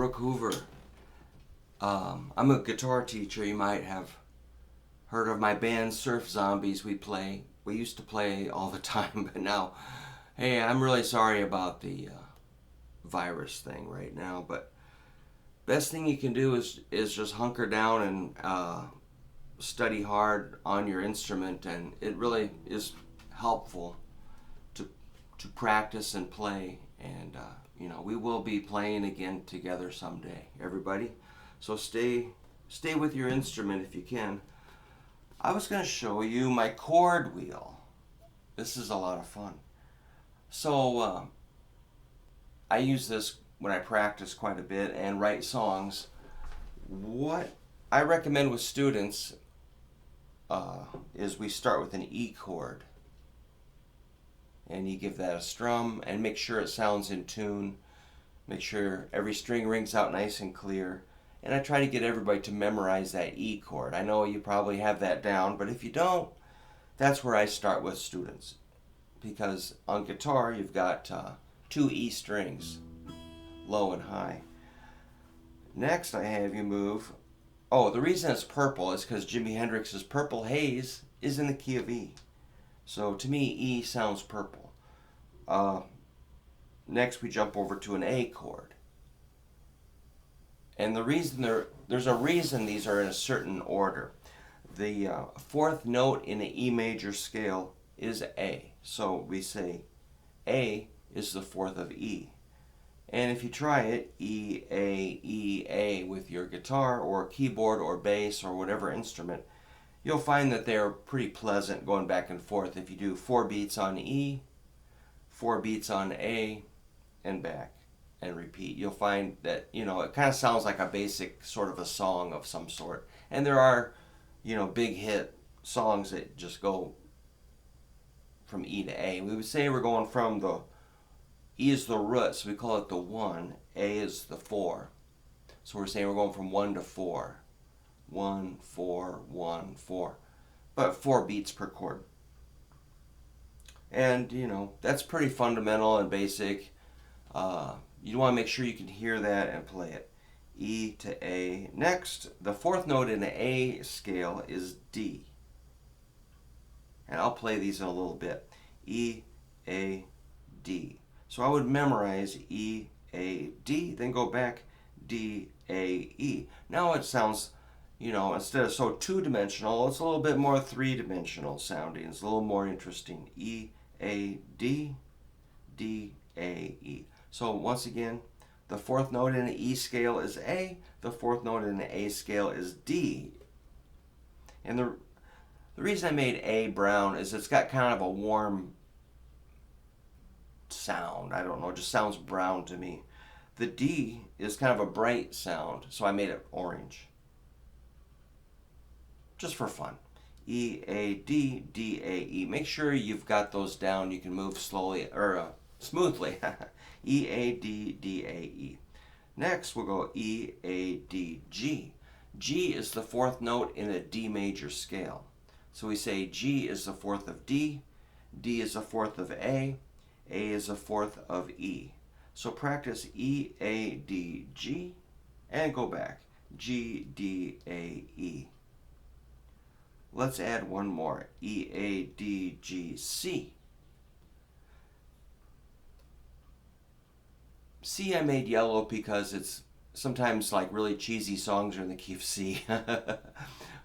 Brook Hoover. I'm a guitar teacher. You might have heard of my band Surf Zombies. We used to play all the time, but now, hey, I'm really sorry about the virus thing right now. But best thing you can do is just hunker down and study hard on your instrument, and it really is helpful to practice and play. And we will be playing again together someday, everybody. So stay with your instrument if you can. I was going to show you my chord wheel. This is a lot of fun. So I use this when I practice quite a bit and write songs. What I recommend with students is we start with an E chord. And you give that a strum and make sure it sounds in tune. Make sure every string rings out nice and clear. And I try to get everybody to memorize that E chord. I know you probably have that down, but if you don't, that's where I start with students. Because on guitar, you've got 2 E strings, low and high. Next, I have you move. Oh, the reason it's purple is because Jimi Hendrix's Purple Haze is in the key of E. So to me, E sounds purple. Next, we jump over to an A chord. And the reason there's a reason these are in a certain order. The 4th note in the E major scale is A. So we say A is the 4th of E. And if you try it, E, A, E, A with your guitar or keyboard or bass or whatever instrument, you'll find that they're pretty pleasant going back and forth. If you do 4 beats on E, 4 beats on A, and back and repeat, you'll find that, it kind of sounds like a basic sort of a song of some sort. And there are, big hit songs that just go from E to A. We would say we're going from the E is the root, so we call it the 1. A is the 4. So we're saying we're going from 1 to 4. 1, 4, 1, 4. But 4 beats per chord. And, that's pretty fundamental and basic. You want to make sure you can hear that and play it. E to A. Next, the 4th note in the A scale is D. And I'll play these in a little bit. E, A, D. So I would memorize E, A, D, then go back D, A, E. Now it sounds, instead of so 2-dimensional, it's a little bit more 3-dimensional sounding. It's a little more interesting. E, A, D, D, A, E. So once again, the 4th note in the E scale is A. The 4th note in the A scale is D. And the reason I made A brown is it's got kind of a warm sound. I don't know, it just sounds brown to me. The D is kind of a bright sound, so I made it orange. Just for fun. E, A, D, D, A, E. Make sure you've got those down. You can move slowly, or smoothly. E, A, D, D, A, E. Next, we'll go E, A, D, G. G is the 4th note in a D major scale. So we say G is the 4th of D, D is the 4th of A is the 4th of E. So practice E, A, D, G, and go back. G, D, A, E. Let's add one more. E, A, D, G, C. C I made yellow because it's sometimes like really cheesy songs are in the key of C.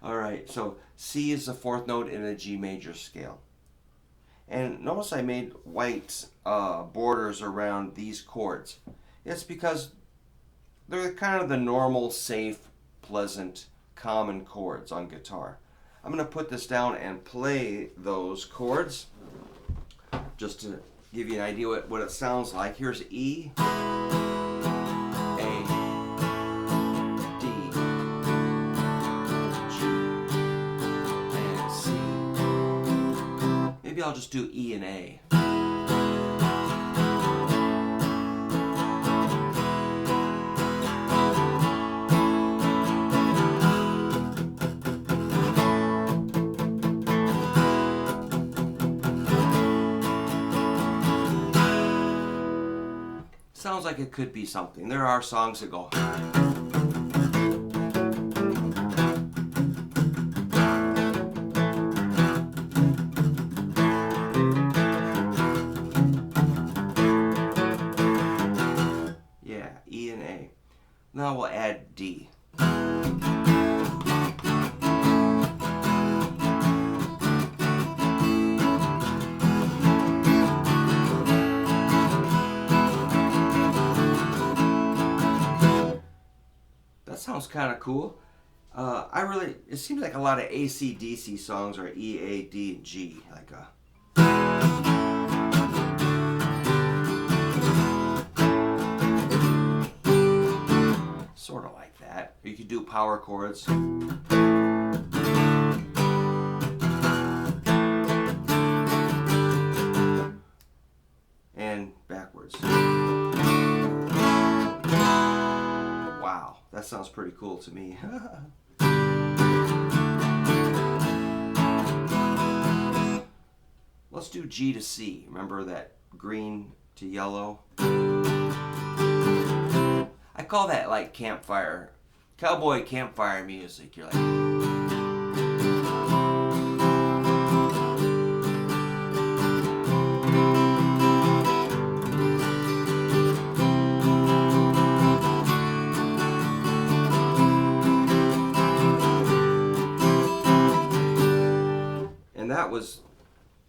Alright, so C is the 4th note in a G major scale. And notice I made white borders around these chords. It's because they're kind of the normal, safe, pleasant, common chords on guitar. I'm going to put this down and play those chords just to give you an idea what it sounds like. Here's E, A, D, G, and C. Maybe I'll just do E and A. Sounds like it could be something. There are songs that go. Yeah, E and A. Now we'll add D. That sounds kind of cool. It seems like a lot of AC/DC songs are E, A, D, and G. Like sort of like that. You could do power chords. And backwards. Wow, that sounds pretty cool to me. Let's do G to C. Remember that green to yellow? I call that like campfire, cowboy campfire music. You're like, and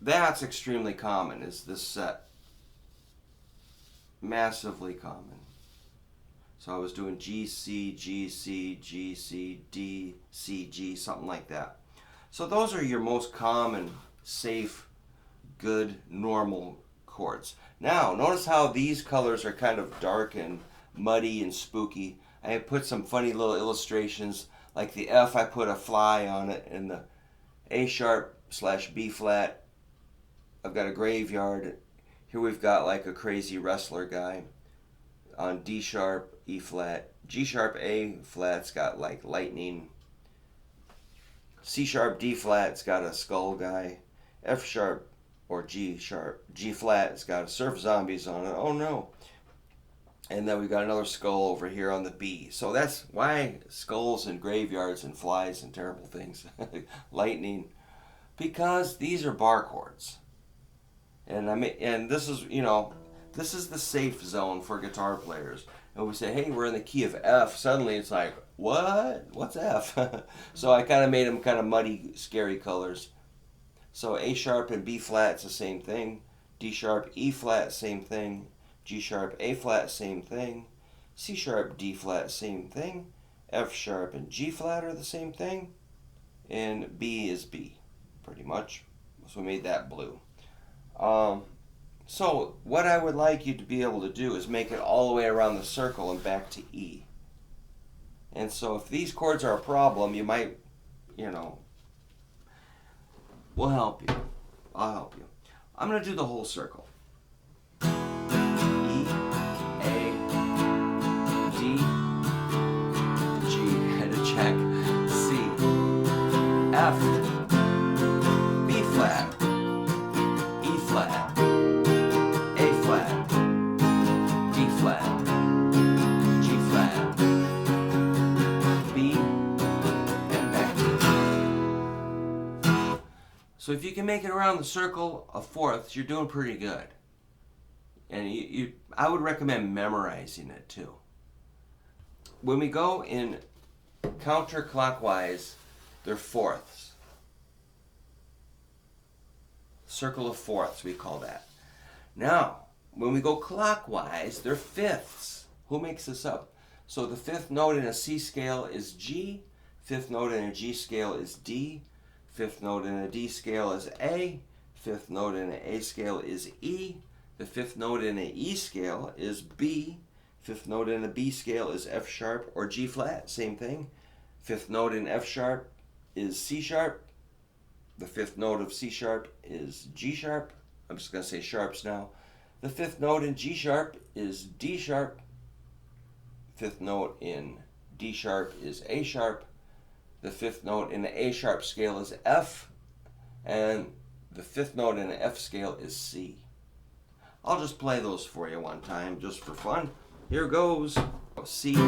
that's extremely common, is this set. Massively common. So I was doing G, C, G, C, G, C, D, C, G, something like that. So those are your most common, safe, good, normal chords. Now, notice how these colors are kind of dark and muddy and spooky. I have put some funny little illustrations, like the F, I put a fly on it, and the A sharp / B flat, I've got a graveyard. Here we've got like a crazy wrestler guy. On D sharp, E flat, G sharp, A flat's got like lightning. C sharp, D flat's got a skull guy. F sharp or G sharp, G flat's got surf zombies on it. Oh no. And then we've got another skull over here on the B. So that's why skulls and graveyards and flies and terrible things. Lightning. Because these are bar chords. And this is, this is the safe zone for guitar players. And we say, hey, we're in the key of F. Suddenly it's like, what? What's F? So I kind of made them kind of muddy, scary colors. So A sharp and B flat, it's the same thing. D sharp, E flat, same thing. G sharp, A flat, same thing. C sharp, D flat, same thing. F sharp and G flat are the same thing. And B is B, pretty much. So we made that blue. So what I would like you to be able to do is make it all the way around the circle and back to E. And so if these chords are a problem, you might, we'll help you. I'll help you. I'm going to do the whole circle. E, A, D, G, had to check, C, F, B flat, E flat, A flat, D flat, G flat, B, and back to G. So if you can make it around the circle of fourths, you're doing pretty good. And I would recommend memorizing it too. When we go in counterclockwise, they're fourths. Circle of fourths, we call that. Now, when we go clockwise, they're fifths. Who makes this up? So the fifth note in a C scale is G, fifth note in a G scale is D, fifth note in a D scale is A, fifth note in an A scale is E, the fifth note in an E scale is B, fifth note in a B scale is F sharp or G flat, same thing. Fifth note in F sharp is C sharp, the fifth note of C sharp is G sharp. I'm just going to say sharps now. The fifth note in G sharp is D sharp. Fifth note in D sharp is A sharp. The fifth note in the A sharp scale is F. And the fifth note in the F scale is C. I'll just play those for you one time just for fun. Here goes. C, G,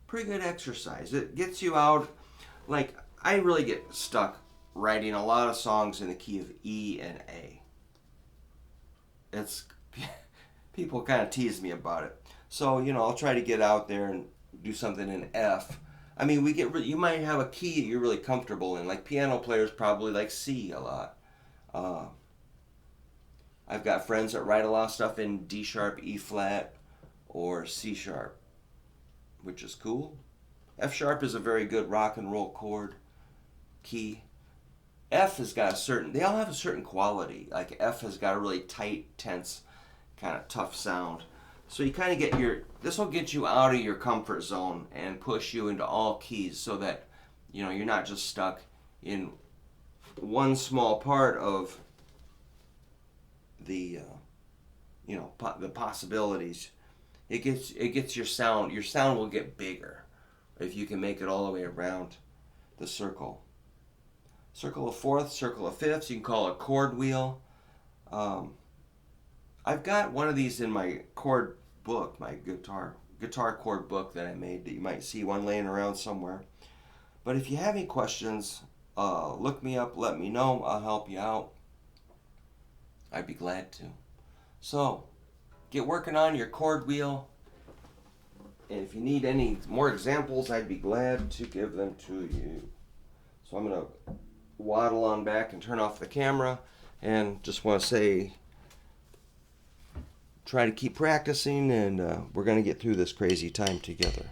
pretty good exercise. It gets you out. Like, I really get stuck writing a lot of songs in the key of E and A. It's people kind of tease me about it. So, I'll try to get out there and do something in F. I mean, you might have a key that you're really comfortable in. Like piano players probably like C a lot. I've got friends that write a lot of stuff in D sharp, E flat, or C sharp, which is cool. F sharp is a very good rock and roll chord key. F has got they all have a certain quality. Like F has got a really tight, tense, kind of tough sound. So you kind of this will get you out of your comfort zone and push you into all keys so that, you're not just stuck in one small part of the, the possibilities. It gets your sound will get bigger if you can make it all the way around the circle. Circle of fourths, circle of fifths, you can call it chord wheel. I've got one of these in my chord book, my guitar chord book that I made, that you might see one laying around somewhere. But if you have any questions, look me up, let me know, I'll help you out. I'd be glad to. So, get working on your chord wheel. And if you need any more examples, I'd be glad to give them to you. So I'm going to waddle on back and turn off the camera, and just want to say, try to keep practicing, and we're going to get through this crazy time together.